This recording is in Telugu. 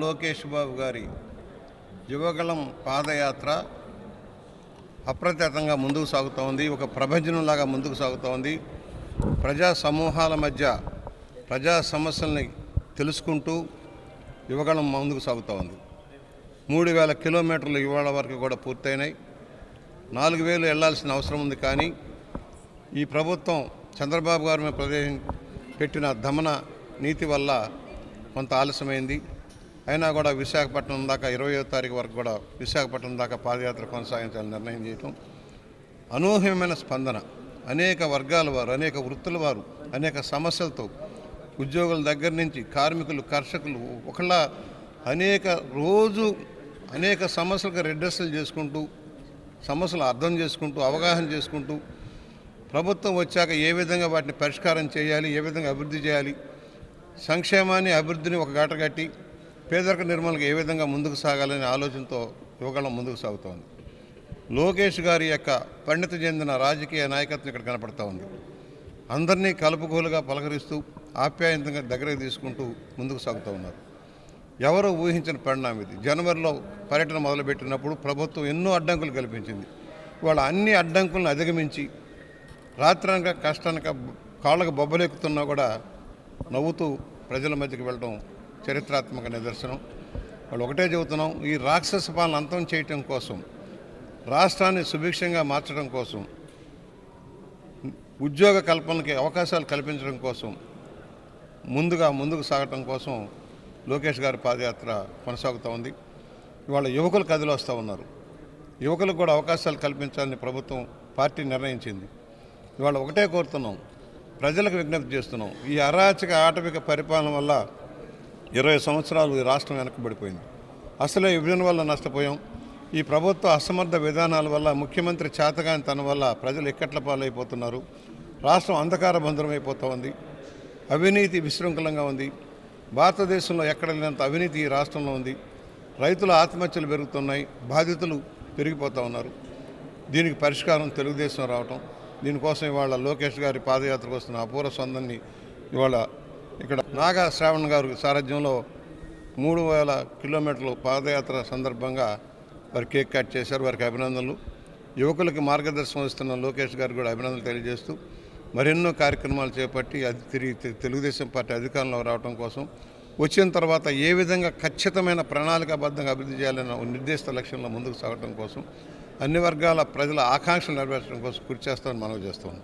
లోకేష్ బాబు గారి యువగళం పాదయాత్ర అప్రతిహతంగా ముందుకు సాగుతోంది. ఒక ప్రభంజనంలాగా ముందుకు సాగుతోంది. ప్రజా సమూహాల మధ్య ప్రజా సమస్యల్ని తెలుసుకుంటూ యువగళం ముందుకు సాగుతోంది. 3000 కిలోమీటర్లు ఇవాళ వరకు కూడా పూర్తయినాయి. 4000 వెళ్లాల్సిన అవసరం ఉంది. కానీ ఈ ప్రభుత్వం చంద్రబాబు గారి మీద పెట్టిన దమన నీతి వల్ల కొంత ఆలస్యమైంది. అయినా కూడా విశాఖపట్నం దాకా 20వ తారీఖు వరకు కూడా విశాఖపట్నం దాకా పాదయాత్ర కొనసాగించాలని నిర్ణయం చేయటం, అనూహ్యమైన స్పందన, అనేక వర్గాల వారు, అనేక వృత్తుల వారు, అనేక సమస్యలతో ఉద్యోగుల దగ్గర నుంచి కార్మికులు, కర్షకులు ఒకళ్ళ అనేక సమస్యలకు రెడ్రెస్లు చేసుకుంటూ, సమస్యలు అర్థం చేసుకుంటూ, అవగాహన చేసుకుంటూ, ప్రభుత్వం వచ్చాక ఏ విధంగా వాటిని పరిష్కారం చేయాలి, ఏ విధంగా అభివృద్ధి చేయాలి, సంక్షేమాన్ని అభివృద్ధిని ఒక గాటగట్టి పేదరిక నిర్మూలనకు ఏ విధంగా ముందుకు సాగాలనే ఆలోచనతో యువగళం ముందుకు సాగుతోంది. లోకేష్ గారి యొక్క పరిణతి చెందిన రాజకీయ నాయకత్వం ఇక్కడ కనపడతా ఉంది. అందరినీ కలుపుకోలుగా పలకరిస్తూ ఆప్యాయంతంగా దగ్గరకు తీసుకుంటూ ముందుకు సాగుతూ ఉన్నారు. ఎవరో ఊహించిన పరిణామం ఇది. జనవరిలో పర్యటన మొదలుపెట్టినప్పుడు ప్రభుత్వం ఎన్నో అడ్డంకులు కల్పించింది. వాళ్ళ అన్ని అడ్డంకులను అధిగమించి రాత్రనక కష్టానక కాళ్ళకు బొబ్బలెక్కుతున్నా కూడా నవ్వుతూ ప్రజల మధ్యకి వెళ్ళడం చరిత్రాత్మక నిదర్శనం. వాళ్ళు ఒకటే చెబుతున్నాం, ఈ రాక్షస పాలన అంతం చేయటం కోసం, రాష్ట్రాన్ని సుభిక్షంగా మార్చడం కోసం, ఉద్యోగ కల్పనకి అవకాశాలు కల్పించడం కోసం ముందుకు సాగటం కోసం లోకేష్ గారి పాదయాత్ర కొనసాగుతూ ఉంది. ఇవాళ యువకులు కదిలి వస్తూ ఉన్నారు. యువకులకు కూడా అవకాశాలు కల్పించాలని ప్రభుత్వం పార్టీ నిర్ణయించింది. ఇవాళ ఒకటే కోరుతున్నాం, ప్రజలకు విజ్ఞప్తి చేస్తున్నాం. ఈ అరాచక ఆటవిక పరిపాలన వల్ల 20 సంవత్సరాలు ఈ రాష్ట్రం వెనకబడిపోయింది. అసలే విభజన వల్ల నష్టపోయాం. ఈ ప్రభుత్వ అసమర్థ విధానాల వల్ల, ముఖ్యమంత్రి చేతగాని తన వల్ల ప్రజలు ఇక్కట్ల పాలైపోతున్నారు. రాష్ట్రం అంధకార బంధురం అయిపోతూ ఉంది. అవినీతి విశృంఖలంగా ఉంది. భారతదేశంలో ఎక్కడ లేనంత అవినీతి ఈ రాష్ట్రంలో ఉంది. రైతుల ఆత్మహత్యలు పెరుగుతున్నాయి. బాధితులు పెరిగిపోతూ ఉన్నారు. దీనికి పరిష్కారం తెలుగుదేశం రావటం. దీనికోసం ఇవాళ లోకేష్ గారి పాదయాత్రకు వస్తున్న అపూర్వ స్పందనని ఇవాళ ఇక్కడ నాగా శ్రావణ్ గారి సారథ్యంలో 3000 కిలోమీటర్లు పాదయాత్ర సందర్భంగా వారు కేక్ కట్ చేశారు. వారికి అభినందనలు. యువకులకి మార్గదర్శనం ఇస్తున్న లోకేష్ గారికి కూడా అభినందనలు తెలియజేస్తూ మరెన్నో కార్యక్రమాలు చేపట్టి తిరిగి తెలుగుదేశం పార్టీ అధికారంలో రావడం కోసం, వచ్చిన తర్వాత ఏ విధంగా ఖచ్చితమైన ప్రణాళికాబద్ధంగా అభివృద్ధి చేయాలన్న నిర్దిష్ట లక్ష్యంలో ముందుకు సాగడం కోసం, అన్ని వర్గాల ప్రజల ఆకాంక్షలు నెరవేర్చడం కోసం కృషి చేస్తామని మనవి చేస్తున్నాం.